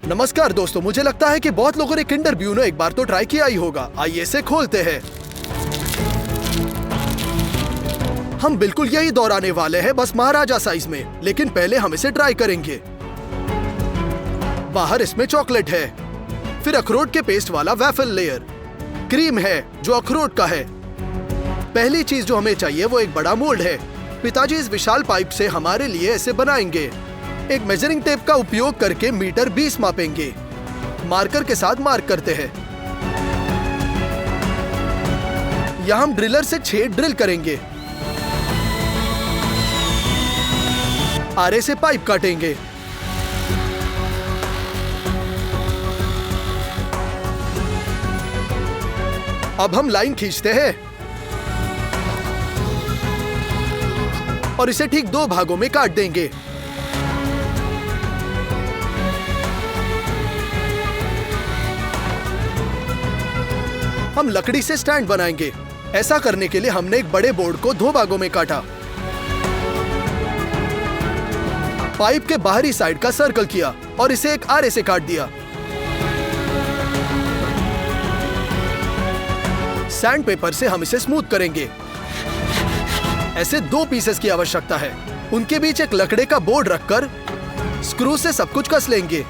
नमस्कार दोस्तों, मुझे लगता है कि बहुत लोगों ने किंडर ब्यूनो एक बार तो ट्राई किया ही होगा। आइए इसे खोलते हैं। हम बिल्कुल यही दोहराने वाले हैं, बस महाराजा साइज में। लेकिन पहले हम इसे ट्राई करेंगे। बाहर इसमें चॉकलेट है, फिर अखरोट के पेस्ट वाला वैफल लेयर, क्रीम है जो अखरोट का है। पहली चीज जो हमें चाहिए वो एक बड़ा मोल्ड है। पिताजी इस विशाल पाइप से हमारे लिए इसे बनाएंगे। एक मेजरिंग टेप का उपयोग करके मीटर 20 मापेंगे। मार्कर के साथ मार्क करते हैं। यहाँ हम ड्रिलर से 6 ड्रिल करेंगे। आरे से पाइप काटेंगे। अब हम लाइन खींचते हैं और इसे ठीक 2 भागों में काट देंगे। हम लकड़ी से स्टैंड बनाएंगे। ऐसा करने के लिए हमने एक बड़े बोर्ड को 2 भागों में काटा। पाइप के बाहरी साइड का सर्कल किया और इसे एक आरे से काट दिया। सैंड पेपर से हम इसे स्मूथ करेंगे। ऐसे 2 पीसेस की आवश्यकता है। उनके बीच एक लकड़े का बोर्ड रखकर स्क्रू से सब कुछ कस लेंगे।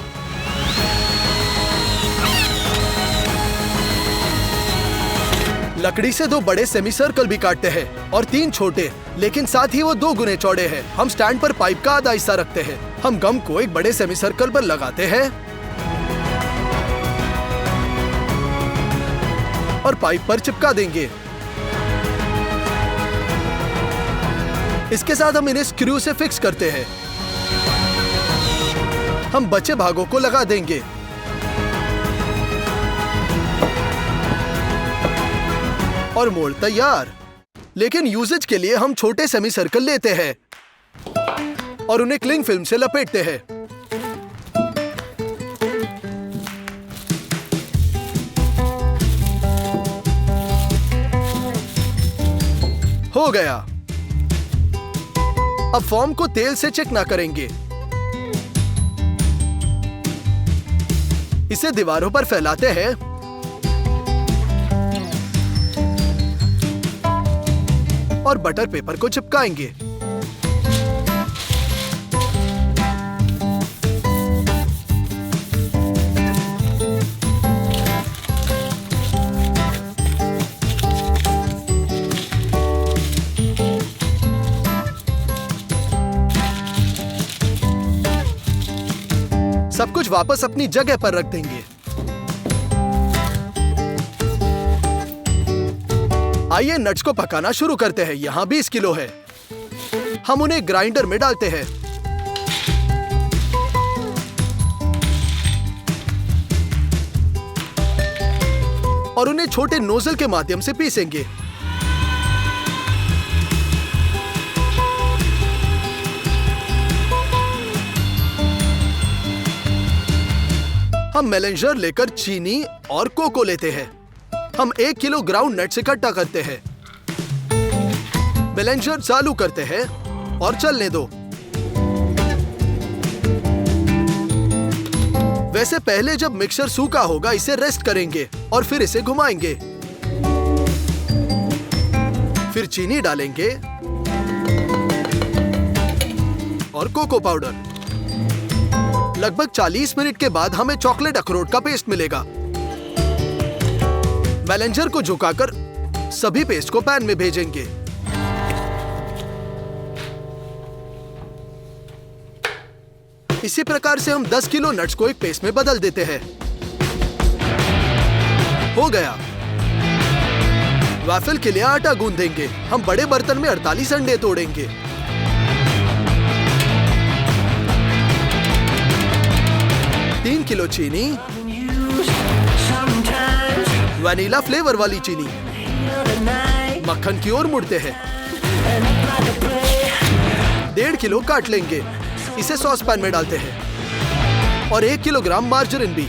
लकड़ी से 2 बड़े सेमी सर्कल भी काटते हैं और 3 छोटे, लेकिन साथ ही वो 2 गुने चौड़े हैं। हम स्टैंड पर पाइप का आधा हिस्सा रखते हैं। हम गम को एक बड़े सेमी सर्कल पर लगाते हैं और पाइप पर चिपका देंगे। इसके साथ हम इन्हें स्क्रू से फिक्स करते हैं। हम बचे भागों को लगा देंगे। और मोल्ड तैयार। लेकिन यूजेज के लिए हम छोटे सेमी सर्कल लेते हैं और उन्हें क्लिंग फिल्म से लपेटते हैं। हो गया। अब फॉर्म को तेल से चिकना करेंगे। इसे दीवारों पर फैलाते हैं और बटर पेपर को चिपकाएंगे। सब कुछ वापस अपनी जगह पर रख देंगे। आइए नट्स को पकाना शुरू करते हैं। यहाँ 20 किलो है। हम उन्हें ग्राइंडर में डालते हैं और उन्हें छोटे नोजल के माध्यम से पीसेंगे। हम मेलेंजर लेकर चीनी और कोको लेते हैं। हम 1 किलो ग्राउंड नट्स इकट्ठा करते हैं। मेलेंजर चालू करते हैं और चलने दो। वैसे पहले जब मिक्सचर सूखा होगा इसे रेस्ट करेंगे और फिर इसे घुमाएंगे। फिर चीनी डालेंगे और कोको पाउडर। लगभग 40 मिनट के बाद हमें चॉकलेट अखरोट का पेस्ट मिलेगा। मेलेंजर को झुकाकर सभी पेस्ट को पैन में भेजेंगे। इसी प्रकार से हम 10 किलो नट्स को एक पेस्ट में बदल देते हैं। हो गया। वैफल के लिए आटा गूंदेंगे। हम बड़े बर्तन में 48 अंडे तोड़ेंगे। तीन किलो चीनी, वनीला फ्लेवर वाली चीनी। मक्खन की ओर मुड़ते हैं। 1.5 किलो काट लेंगे। इसे सॉस पैन में डालते हैं और 1 किलोग्राम मार्जरीन भी।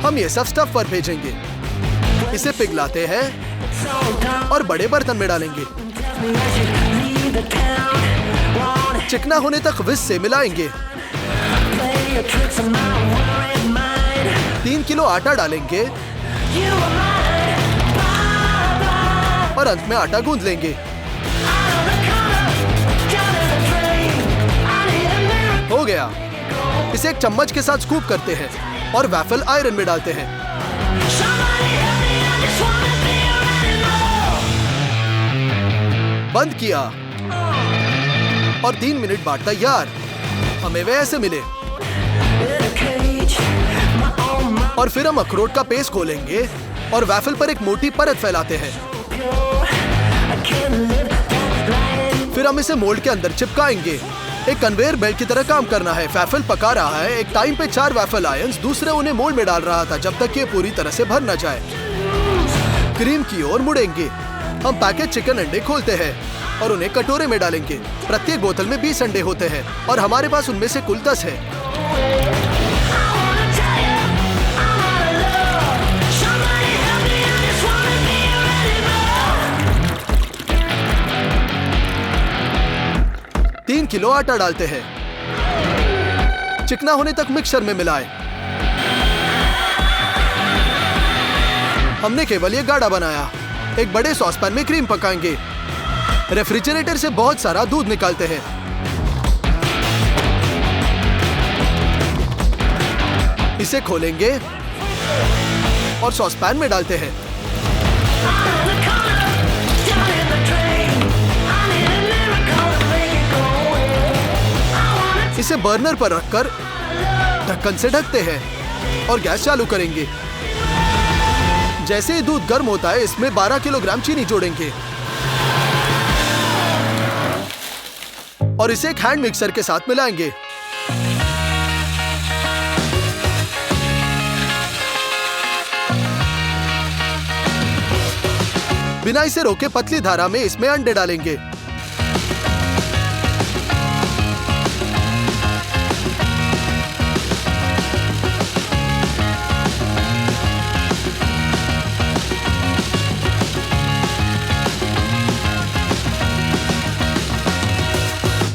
हम ये सब स्टफ पर भेजेंगे। इसे पिघलाते हैं और बड़े बर्तन में डालेंगे। चिकना होने तक विस्क से मिलाएंगे। 3 किलो आटा डालेंगे और अंत में आटा गूंद लेंगे। हो गया। इसे एक चम्मच के साथ स्कूप करते हैं और वैफल आयरन में डालते हैं। बंद किया और 3 मिनट बाद तैयार। हमें वे ऐसे मिले। और फिर हम अखरोट का पेस्ट खोलेंगे और वैफल पर एक मोटी परत फैलाते हैं। फिर हम इसे मोल्ड के अंदर चिपकाएंगे। एक कन्वेयर बेल्ट की तरह काम करना है। वैफल पका रहा है। एक टाइम पे 4 वैफल आयंस, दूसरे उन्हें मोल्ड में डाल रहा था जब तक कि ये पूरी तरह से भर न जाए। क्रीम की ओर मुड़ेंगे। हम पैकेज चिकन अंडे खोलते हैं और उन्हें कटोरे में डालेंगे। प्रत्येक बोतल में 20 अंडे होते हैं और हमारे पास उनमें से कुल 10 है। तीन किलो आटा डालते हैं। चिकना होने तक मिक्सर में मिलाएं। हमने केवल ये गाढ़ा बनाया। एक बड़े सॉसपैन में क्रीम पकाएंगे। रेफ्रिजरेटर से बहुत सारा दूध निकालते हैं। इसे खोलेंगे और सॉसपैन में डालते हैं। इसे बर्नर पर रखकर ढक्कन से ढकते हैं और गैस चालू करेंगे। जैसे ही दूध गर्म होता है, इसमें 12 किलोग्राम चीनी जोड़ेंगे और इसे एक हैंड मिक्सर के साथ मिलाएंगे। बिना इसे रोके पतली धारा में इसमें अंडे डालेंगे।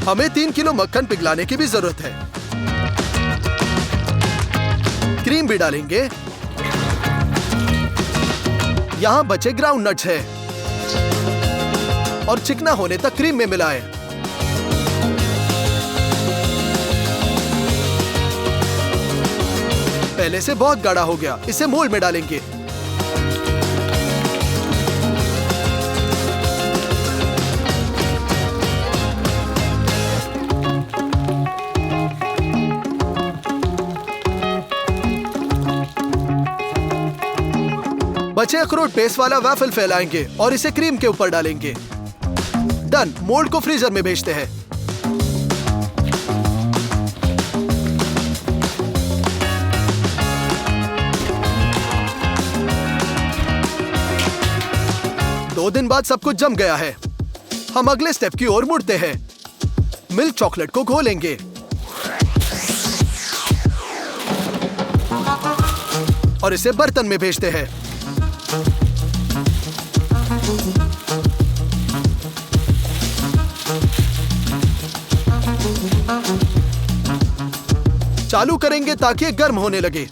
हमें 3 किलो मक्खन पिघलाने की भी जरूरत है। क्रीम भी डालेंगे। यहां बचे ग्राउंड नट्स है और चिकना होने तक क्रीम में मिलाएं। पहले से बहुत गाढ़ा हो गया। इसे मोल्ड में डालेंगे। बचे अखरोट पेस्ट वाला वैफल फैलाएंगे और इसे क्रीम के ऊपर डालेंगे। डन। मोल्ड को फ्रीजर में भेजते हैं। दो दिन बाद सब कुछ जम गया है। हम अगले स्टेप की ओर मुड़ते हैं। मिल्क चॉकलेट को घोलेंगे और इसे बर्तन में भेजते हैं। चालू करेंगे ताकि गर्म होने लगे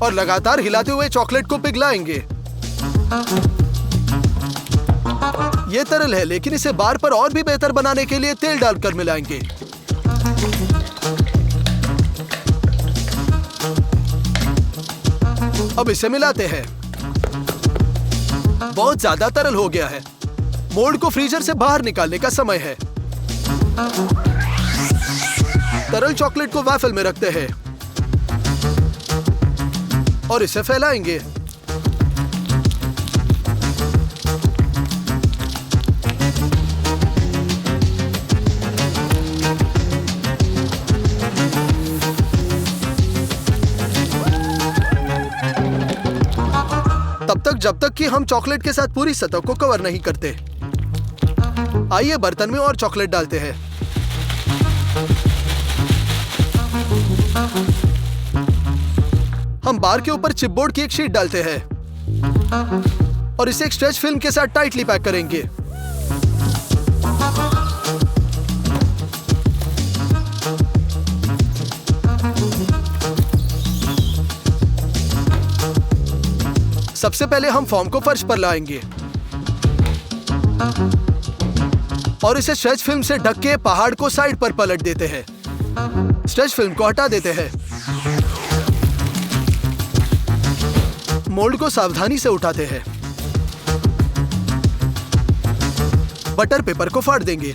और लगातार हिलाते हुए चॉकलेट को पिघलाएंगे। यह तरल है, लेकिन इसे बार पर और भी बेहतर बनाने के लिए तेल डालकर मिलाएंगे। अब इसे मिलाते हैं। बहुत ज्यादा तरल हो गया है। मोल्ड को फ्रीजर से बाहर निकालने का समय है। तरल चॉकलेट को वैफल में रखते हैं और इसे फैलाएंगे। तब तक जब तक कि हम चॉकलेट के साथ पूरी सतह को कवर नहीं करते। आइए बर्तन में और चॉकलेट डालते हैं। हम बार के ऊपर चिपबोर्ड की एक शीट डालते हैं और इसे एक स्ट्रेच फिल्म के साथ टाइटली पैक करेंगे। सबसे पहले हम फॉर्म को फर्श पर लाएंगे और इसे स्ट्रेच फिल्म से ढक के पहाड़ को साइड पर पलट देते हैं। स्ट्रेच फिल्म को हटा देते हैं। मोल्ड को सावधानी से उठाते हैं। बटर पेपर को फाड़ देंगे।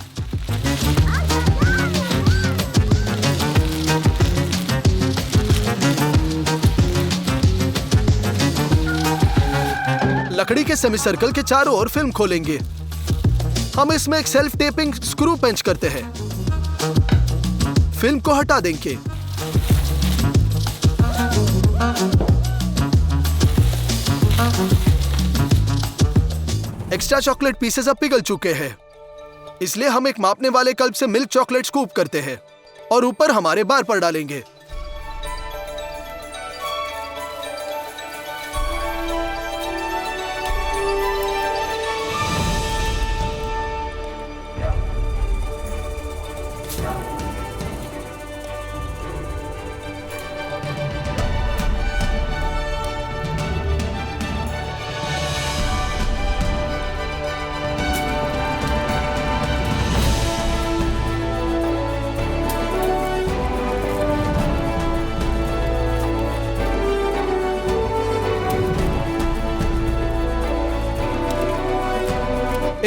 लकड़ी के सेमी सर्कल के चारों ओर फिल्म खोलेंगे। हम इसमें एक सेल्फ टेपिंग स्क्रू पेंच करते हैं। फिल्म को हटा देंगे। एक्स्ट्रा चॉकलेट पीसेस अब पिघल चुके हैं, इसलिए हम एक मापने वाले कल्प से मिल्क चॉकलेट स्कूप करते हैं और ऊपर हमारे बार पर डालेंगे।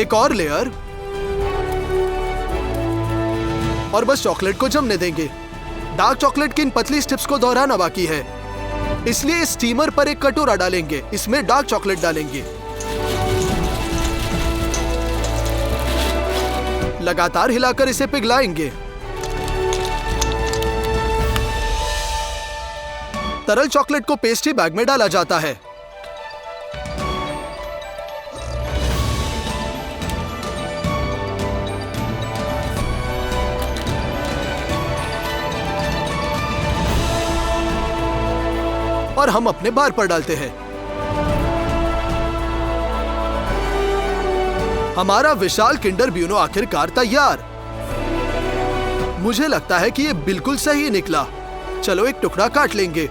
एक और लेयर और बस चॉकलेट को जमने देंगे। डार्क चॉकलेट की इन पतली स्ट्रिप्स को दोहराना बाकी है, इसलिए इस स्टीमर पर एक कटोरा डालेंगे। इसमें डार्क चॉकलेट डालेंगे। लगातार हिलाकर इसे पिघलाएंगे। तरल चॉकलेट को पेस्ट्री बैग में डाला जाता है। और हम अपने बार पर डालते हैं। हमारा विशाल किंडर ब्यूनो आखिरकार तैयार। मुझे लगता है कि यह बिल्कुल सही निकला। चलो एक टुकड़ा काट लेंगे।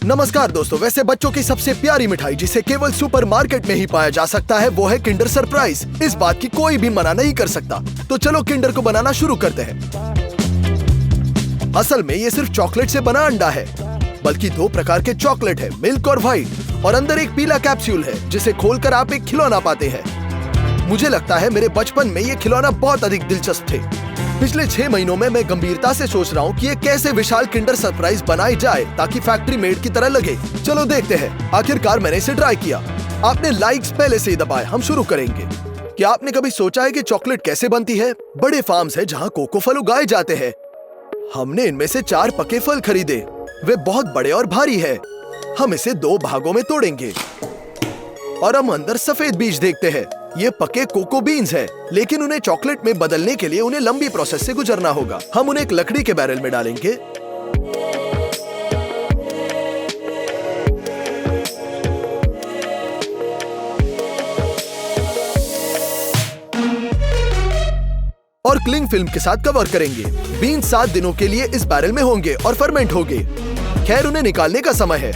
नमस्कार दोस्तों, वैसे बच्चों की सबसे प्यारी मिठाई जिसे केवल सुपरमार्केट में ही पाया जा सकता है वो है किंडर सरप्राइज। इस बात की कोई भी मना नहीं कर सकता। तो चलो किंडर को बनाना शुरू करते हैं। असल में ये सिर्फ चॉकलेट से बना अंडा है, बल्कि दो प्रकार के चॉकलेट है, मिल्क और व्हाइट, और अंदर एक पीला कैप्सूल है जिसे खोलकर आप एक खिलौना पाते हैं। मुझे लगता है मेरे बचपन में ये खिलौना बहुत अधिक दिलचस्प थे। पिछले 6 महीनों में मैं गंभीरता से सोच रहा हूँ कि ये कैसे विशाल किंडर सरप्राइज बनाई जाए ताकि फैक्ट्री मेड की तरह लगे। चलो देखते हैं। आखिरकार मैंने इसे ट्राई किया। आपने लाइक्स पहले से ही दबाए। हम शुरू करेंगे। क्या आपने कभी सोचा है कि चॉकलेट कैसे बनती है? बड़े फार्म्स हैं जहाँ कोको फल उगाए जाते हैं। हमने इनमें से 4 पके फल खरीदे। वे बहुत बड़े और भारी है। हम इसे 2 भागों में तोड़ेंगे और हम अंदर सफेद बीज देखते हैं। ये पके कोको बीन्स है, लेकिन उन्हें चॉकलेट में बदलने के लिए उन्हें लंबी प्रोसेस से गुजरना होगा। हम उन्हें एक लकड़ी के बैरल में डालेंगे। और क्लिंग फिल्म के साथ कवर करेंगे। बीन्स 7 दिनों के लिए इस बैरल में होंगे और फर्मेंट होंगे। खैर, उन्हें निकालने का समय है।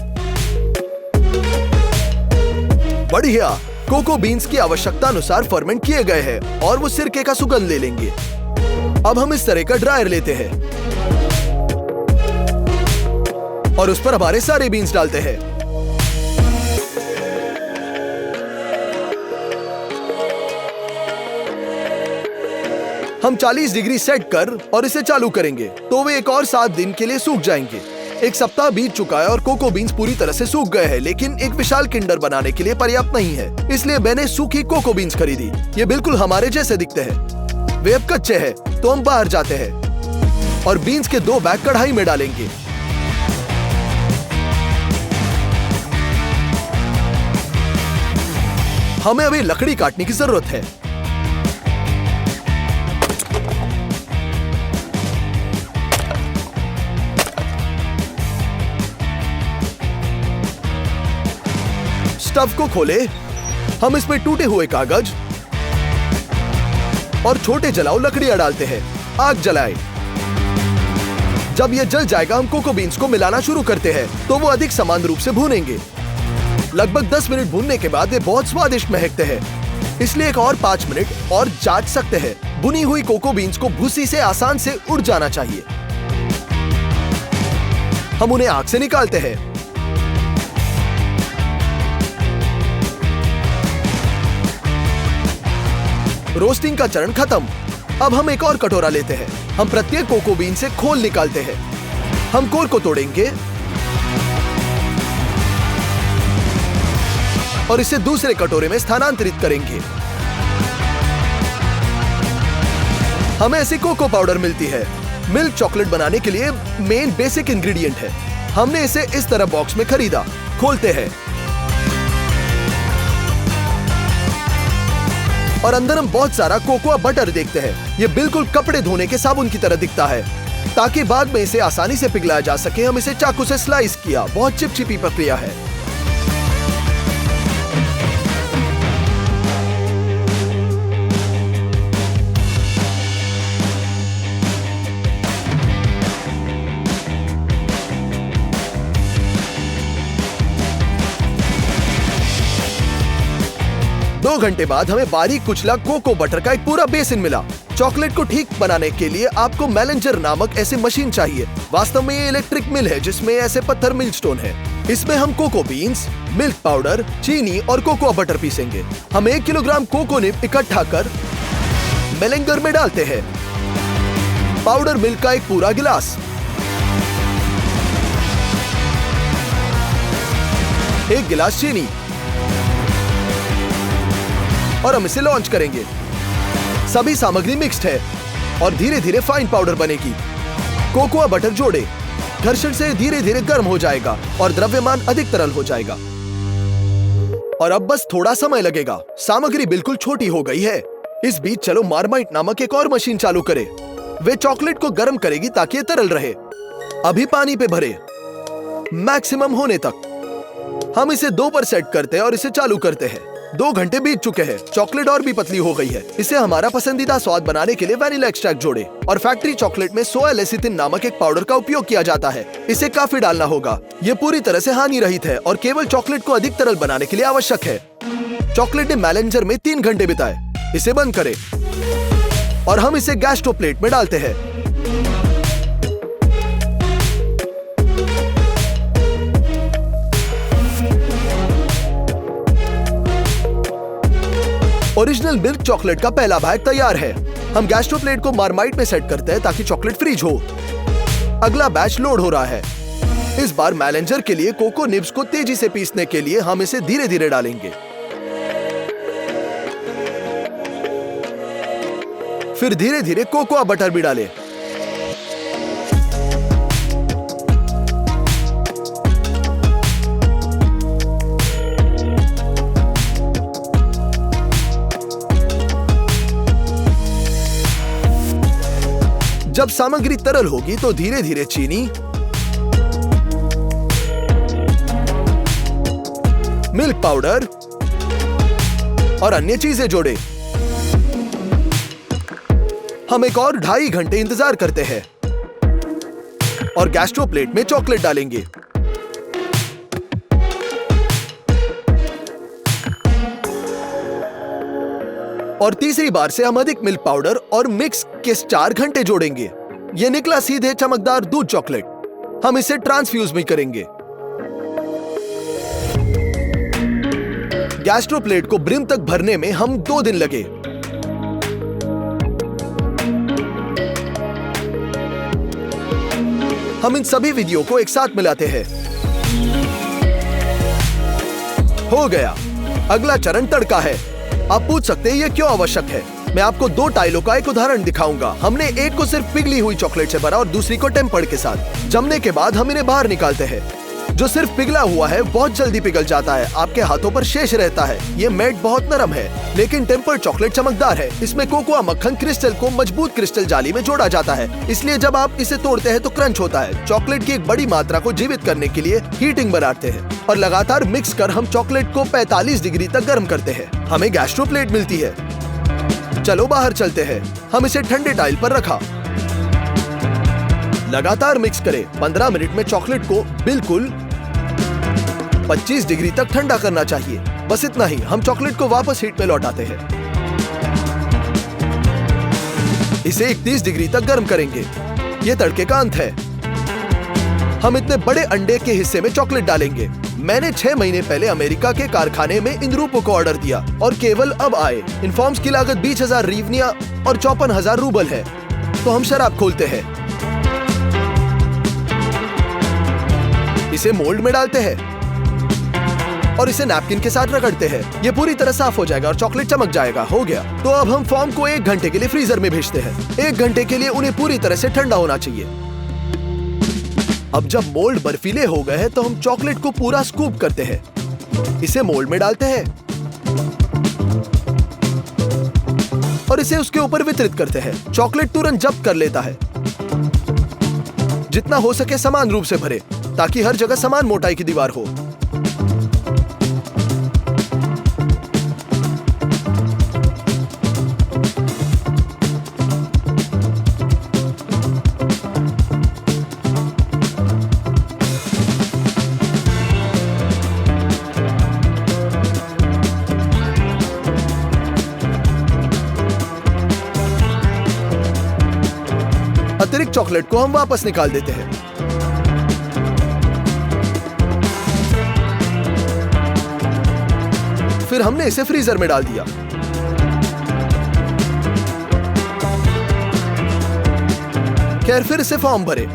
बढ़िया, कोको बीन्स की आवश्यकता अनुसार फर्मेंट किए गए हैं और वो सिरके का सुगंध ले लेंगे। अब हम इस तरह का ड्रायर लेते हैं और उस पर हमारे सारे बीन्स डालते हैं। हम 40 डिग्री सेट कर और इसे चालू करेंगे तो वे एक और 7 दिन के लिए सूख जाएंगे। 1 सप्ताह बीत चुका है और कोको बीन्स पूरी तरह से सूख गए हैं, लेकिन एक विशाल किंडर बनाने के लिए पर्याप्त नहीं है। इसलिए मैंने सूखी कोको बीन्स खरीदी। ये बिल्कुल हमारे जैसे दिखते हैं। वे अब कच्चे हैं, तो हम बाहर जाते हैं और बीन्स के 2 बैग कढ़ाई में डालेंगे। हमें अभी लकड़ी काटने की जरूरत है। स्टव को खोले, हम इसमें टूटे हुए कागज और छोटे जलाऊ लकड़ियां डालते हैं। आग जलाएं। जब यह जल जाएगा हम कोको बीन्स को मिलाना शुरू करते हैं तो वो अधिक समान रूप से भूनेंगे। लगभग 10 मिनट भूनने के बाद ये बहुत स्वादिष्ट महकते हैं, इसलिए एक और 5 मिनट और जांच सकते हैं। भुनी हुई कोको बीन्स को भूसी से आसान से उड़ जाना चाहिए। हम उन्हें आग से निकालते हैं। रोस्टिंग का चरण खत्म। अब हम एक और कटोरा लेते हैं। हम प्रत्येक कोको बीन से खोल निकालते हैं। हम कोर को तोड़ेंगे और इसे दूसरे कटोरे में स्थानांतरित करेंगे। हमें ऐसी कोको पाउडर मिलती है। मिल्क चॉकलेट बनाने के लिए मेन बेसिक इंग्रेडिएंट है। हमने इसे इस तरह बॉक्स में खरीदा। खोलते हैं और अंदर हम बहुत सारा कोकोआ बटर देखते हैं। यह बिल्कुल कपड़े धोने के साबुन की तरह दिखता है। ताकि बाद में इसे आसानी से पिघलाया जा सके हम इसे चाकू से स्लाइस किया। बहुत चिपचिपी प्रक्रिया है। दो घंटे बाद हमें बारीक कुचला कोको बटर का एक पूरा बेसिन मिला। चॉकलेट को ठीक बनाने के लिए आपको मेलेंजर नामक ऐसी मशीन चाहिए। वास्तव में ये इलेक्ट्रिक मिल है जिसमें ऐसे पत्थर मिलस्टोन है। इसमें हम कोको बीन्स, मिल्क पाउडर, चीनी और कोकोआ बटर पीसेंगे। हम 1 किलोग्राम कोको निब इकट्ठा कर मेलेंगर में डालते हैं। पाउडर मिल्क का एक पूरा गिलास, 1 गिलास चीनी और हम इसे लॉन्च करेंगे। सभी सामग्री मिक्स्ड है और धीरे धीरे फाइन पाउडर बनेगी। कोकोआ बटर जोड़े। घर्षण से धीरे धीरे गर्म हो जाएगा और द्रव्यमान अधिक तरल हो जाएगा। और अब बस थोड़ा समय लगेगा। सामग्री बिल्कुल छोटी हो गई है। इस बीच चलो मार्माइट नामक एक और मशीन चालू करें। वे चॉकलेट को गर्म करेगी ताकि ये तरल रहे। अभी पानी पे भरे मैक्सिमम होने तक। हम इसे 2 पर सेट करते हैं और इसे चालू करते हैं। 2 घंटे बीत चुके हैं। चॉकलेट और भी पतली हो गई है। इसे हमारा पसंदीदा स्वाद बनाने के लिए वैनिला एक्सट्रैक्ट जोड़े। और फैक्ट्री चॉकलेट में सोया लेसिथिन नामक एक पाउडर का उपयोग किया जाता है। इसे काफी डालना होगा। ये पूरी तरह से हानि रहित है और केवल चॉकलेट को अधिक तरल बनाने के लिए आवश्यक है। चॉकलेट ने मैलेंजर में 3 घंटे बिताए। इसे बंद करें और हम इसे गैस स्टोव प्लेट में डालते हैं। ओरिजिनल मिल्क चॉकलेट का पहला भाग तैयार है। हम गैस स्टोव प्लेट को मार्माइट में सेट करते हैं ताकि चॉकलेट फ्रीज हो। अगला बैच लोड हो रहा है। इस बार मैलेंजर के लिए कोको निब्स को तेजी से पीसने के लिए हम इसे धीरे धीरे डालेंगे। फिर धीरे धीरे कोकोआ बटर भी डालें। जब सामग्री तरल होगी तो धीरे धीरे चीनी, मिल्क पाउडर और अन्य चीजें जोड़ें। हम एक और 2.5 घंटे इंतजार करते हैं और गैस स्टोव प्लेट में चॉकलेट डालेंगे। और तीसरी बार से हम अधिक मिल्क पाउडर और मिक्स के 4 घंटे जोड़ेंगे। यह निकला सीधे चमकदार दूध चॉकलेट। हम इसे ट्रांसफ्यूज भी करेंगे। गैस स्टोव प्लेट को ब्रिम तक भरने में हम 2 दिन लगे। हम इन सभी विधियों को एक साथ मिलाते हैं। हो गया। अगला चरण तड़का है। आप पूछ सकते हैं यह क्यों आवश्यक है। मैं आपको 2 टाइलों का एक उदाहरण दिखाऊंगा। हमने एक को सिर्फ पिघली हुई चॉकलेट से भरा और दूसरी को टेम्पर्ड के साथ। जमने के बाद हम इन्हें बाहर निकालते हैं। जो सिर्फ पिघला हुआ है बहुत जल्दी पिघल जाता है, आपके हाथों पर शेष रहता है। ये मेल्ट बहुत नरम है, लेकिन टेम्पर्ड चॉकलेट चमकदार है। इसमें कोकोआ मक्खन क्रिस्टल को मजबूत क्रिस्टल जाली में जोड़ा जाता है, इसलिए जब आप इसे तोड़ते हैं तो क्रंच होता है। चॉकलेट की एक बड़ी मात्रा को जीवित करने के लिए हीटिंग बनाते हैं और लगातार मिक्स कर हम चॉकलेट को 45 डिग्री तक गर्म करते हैं। हमें गैस्ट्रो प्लेट मिलती है। चलो बाहर चलते हैं। हम इसे ठंडे टाइल पर रखा। लगातार मिक्स करें। 15 मिनट में चॉकलेट को बिल्कुल 25 डिग्री तक ठंडा करना चाहिए। बस इतना ही। हम चॉकलेट को वापस हीट में लौटाते हैं। इसे 31 डिग्री तक गर्म करेंगे। ये तड़के का अंत है। हम इतने बड़े अंडे के हिस्से में चॉकलेट डालेंगे। मैंने 6 महीने पहले अमेरिका के कारखाने में इन रूपों को ऑर्डर दिया और केवल अब आए। इन फॉर्म्स की लागत 20,000 रिवनिया और 54,000 रूबल है। तो हम शराब खोलते हैं। इसे मोल्ड में डालते हैं और इसे नैपकिन के साथ रगड़ते हैं। ये पूरी तरह साफ हो जाएगा और चॉकलेट चमक जाएगा। हो गया। तो अब हम फॉर्म को 1 घंटे के लिए फ्रीजर में भेजते हैं। 1 घंटे के लिए उन्हें पूरी तरह से ठंडा होना चाहिए। अब जब मोल्ड बर्फीले हो गए हैं तो हम चॉकलेट को पूरा स्कूप करते हैं। इसे मोल्ड में डालते हैं और इसे उसके ऊपर वितरित करते हैं। चॉकलेट तुरंत जब्त कर लेता है। जितना हो सके समान रूप से भरे ताकि हर जगह समान मोटाई की दीवार हो। अतिरिक्त चॉकलेट को हम वापस निकाल देते हैं। फिर हमने इसे फ्रीजर में डाल दिया। खैर, फिर इसे फॉर्म भरे।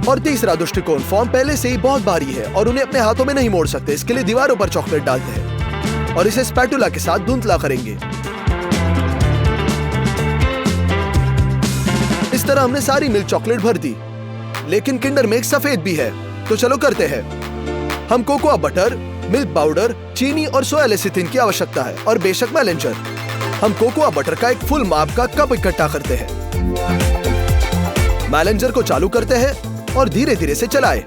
और तीसरा दृष्टिकोण, फॉर्म पहले से ही बहुत भारी है और उन्हें अपने हाथों में नहीं मोड़ सकते। इसके लिए दीवारों पर चॉकलेट डालते हैं और इसे स्पैटुला के साथ धुंधला करेंगे। इस तरह हमने सारी मिल्क चॉकलेट भर दी। लेकिन किंडर में एक सफेद भी है, तो चलो करते हैं। हम कोकोआ बटर, मिल्क पाउडर, चीनी और सोया लेसिथिन की आवश्यकता है और बेशक मैलेंजर। हम कोकोआ बटर का एक फुल माप का कप इकट्ठा करते हैं। मैलेंजर को चालू करते हैं और धीरे धीरे से चलाएं।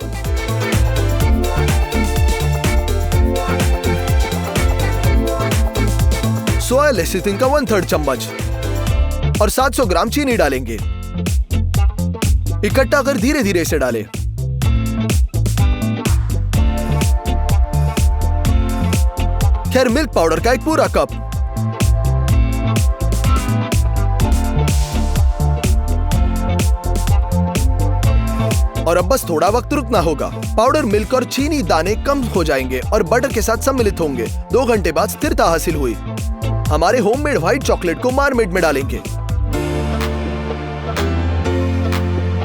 सोया लेसिथिन का 1/3 चम्मच और 700 ग्राम चीनी डालेंगे। इकट्ठा कर धीरे धीरे इसे डालें। खैर, मिल्क पाउडर का एक पूरा कप, और अब बस थोड़ा वक्त रुकना होगा। पाउडर मिल्क और चीनी दाने कम हो जाएंगे और बटर के साथ सम्मिलित होंगे। 2 घंटे बाद स्थिरता हासिल हुई। हमारे होममेड व्हाइट चॉकलेट को मार्मेड में डालेंगे।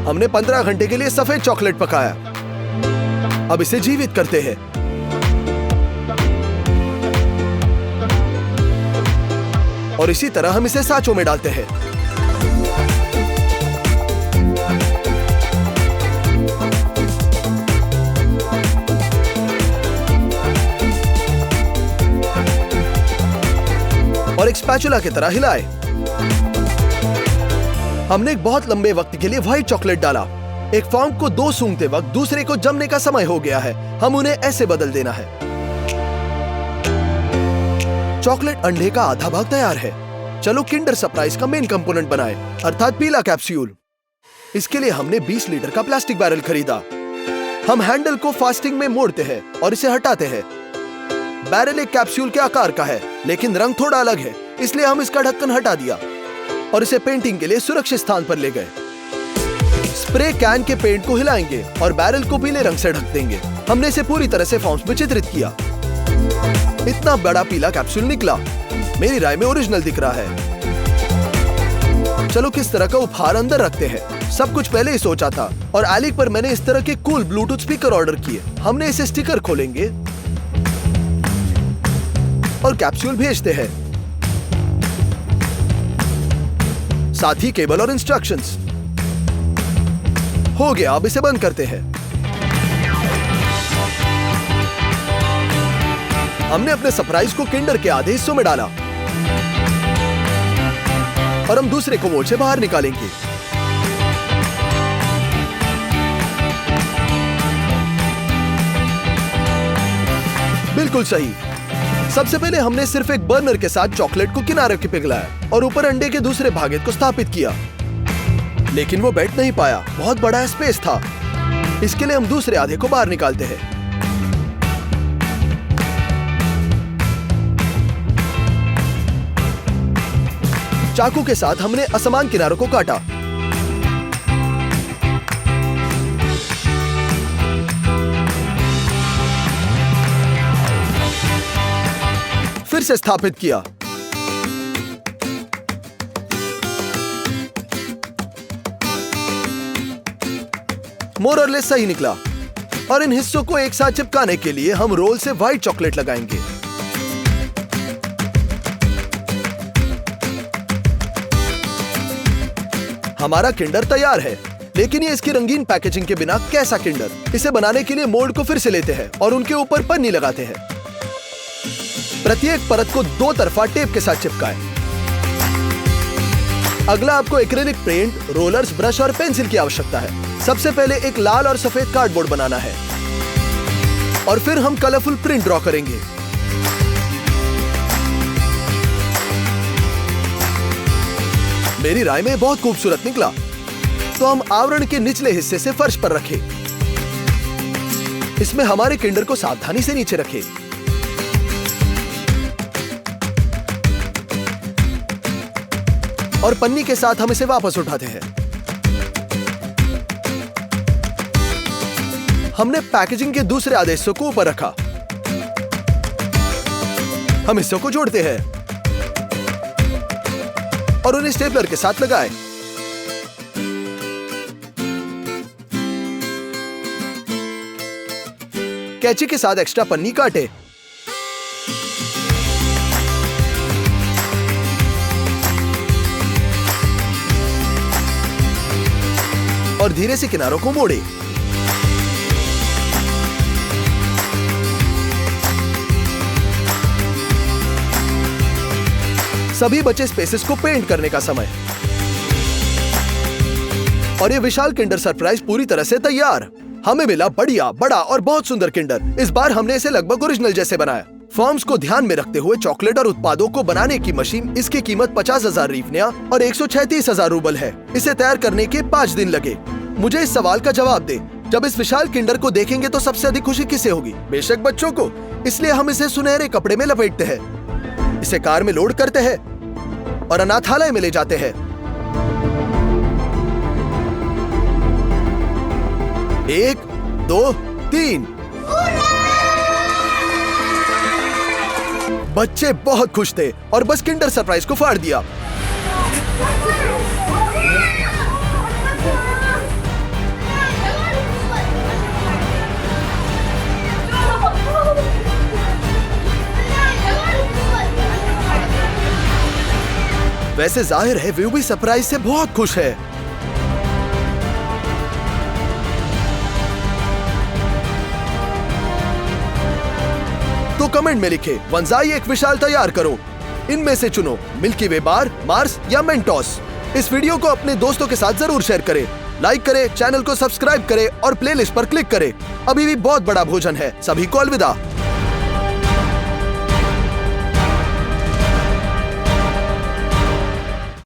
हमने 15 घंटे के लिए सफेद चॉकलेट पकाया। अब इसे जीवित करते हैं। और इसी तरह हम इसे साँचों में डालते हैं। और एक स्पैचुला की तरह हिलाए। हमने एक बहुत लंबे वक्त के लिए व्हाइट चॉकलेट डाला। एक फॉर्म को 2 सूंघते वक्त दूसरे को जमने का समय हो गया है। हम उन्हें ऐसे बदल देना है। चॉकलेट अंडे का आधा भाग तैयार है। चलो किंडर सरप्राइज का मेन कंपोनेंट बनाएं, अर्थात पीला कैप्सूल। इसके लिए हमने 20 लीटर का प्लास्टिक बैरल खरीदा। हम हैंडल को फास्टिंग में मोड़ते हैं और इसे हटाते हैं। बैरल एक कैप्सूल के आकार का है, लेकिन रंग थोड़ा अलग है, इसलिए हम इसका ढक्कन हटा दिया और इसे पेंटिंग के लिए सुरक्षित स्थान पर ले गए। स्प्रे कैन के पेंट को हिलाएंगे और बैरल को पीले रंग से ढक देंगे। हमने इसे पूरी तरह से फॉर्म्स में चित्रित किया। इतना बड़ा पीला कैप्सूल निकला। मेरी राय में ओरिजिनल दिख रहा है। चलो किस तरह का उपहार अंदर रखते हैं। सब कुछ पहले ही सोचा था और एलिक पर मैंने इस तरह के कूल ब्लूटूथ स्पीकर ऑर्डर किए। हमने इसे स्टिकर खोलेंगे और कैप्सूल भेजते हैं, साथ ही केबल और इंस्ट्रक्शंस। हो गया, अब इसे बंद करते हैं। हमने अपने सरप्राइज को किंडर के आधे हिस्सों में डाला और हम दूसरे को मोल्ड से बाहर निकालेंगे। बिल्कुल सही। सबसे पहले हमने सिर्फ एक बर्नर के साथ चॉकलेट को किनारे पे पिघलाया और ऊपर अंडे के दूसरे भाग को स्थापित किया, लेकिन वो बैठ नहीं पाया। बहुत बड़ा स्पेस था। इसके लिए हम दूसरे आधे को बाहर निकालते हैं। चाकू के साथ हमने असमान किनारों को काटा। फिर से स्थापित किया। मोर और लेस सही निकला और इन हिस्सों को एक साथ चिपकाने के लिए हम रोल से व्हाइट चॉकलेट लगाएंगे। हमारा किंडर तैयार है, लेकिन ये इसकी रंगीन पैकेजिंग के बिना कैसा किंडर। इसे बनाने के लिए मोल्ड को फिर से लेते हैं और उनके ऊपर पन्नी लगाते हैं। प्रत्येक परत को 2 तरफा टेप के साथ चिपकाएं। अगला आपको एक्रिलिक पेंट, रोलर्स, ब्रश और पेंसिल की आवश्यकता है। सबसे पहले एक लाल और सफेद कार्डबोर्ड बनाना है और फिर हम कलरफुल प्रिंट ड्रॉ करेंगे। मेरी राय में बहुत खूबसूरत निकला, तो हम आवरण के निचले हिस्से से फर्श पर रखें। इसमें हमारे किंडर को सावधानी से नीचे रखें। और पन्नी के साथ हम इसे वापस उठाते हैं। हमने पैकेजिंग के दूसरे आधे हिस्सों को ऊपर रखा। हम हिस्सों को जोड़ते हैं और उन्हें स्टेपलर के साथ लगाएं। कैंची के साथ एक्स्ट्रा पन्नी काटे और धीरे से किनारों को मोड़े। सभी बचे स्पेसेस को पेंट करने का समय और ये विशाल किंडर सरप्राइज पूरी तरह से तैयार। हमें मिला बढ़िया, बड़ा और बहुत सुंदर किंडर। इस बार हमने इसे लगभग ओरिजिनल जैसे बनाया। फॉर्म्स को ध्यान में रखते हुए चॉकलेट और उत्पादों को बनाने की मशीन, इसकी कीमत 50,000 रीफनिया और 136,000 रूबल है। इसे तैयार करने के 5 दिन लगे। मुझे इस सवाल का जवाब दे, जब इस विशाल किंडर को देखेंगे तो सबसे अधिक खुशी किसे होगी? बेशक बच्चों को। इसलिए हम इसे सुनहरे कपड़े में लपेटते हैं, इसे कार में लोड करते हैं और अनाथालय में ले जाते हैं। 1, 2, 3। बच्चे बहुत खुश थे और बस किंडर सरप्राइज को फाड़ दिया। वैसे जाहिर है वे भी सरप्राइज से बहुत खुश है। तो कमेंट में लिखे, वंजाई एक विशाल तैयार करो। इनमें से चुनो मिल्की वे बार, मार्स या मेंटोस। इस वीडियो को अपने दोस्तों के साथ जरूर शेयर करें, लाइक करें, चैनल को सब्सक्राइब करें और प्लेलिस्ट पर क्लिक करें। अभी भी बहुत बड़ा भोजन है। सभी को अलविदा।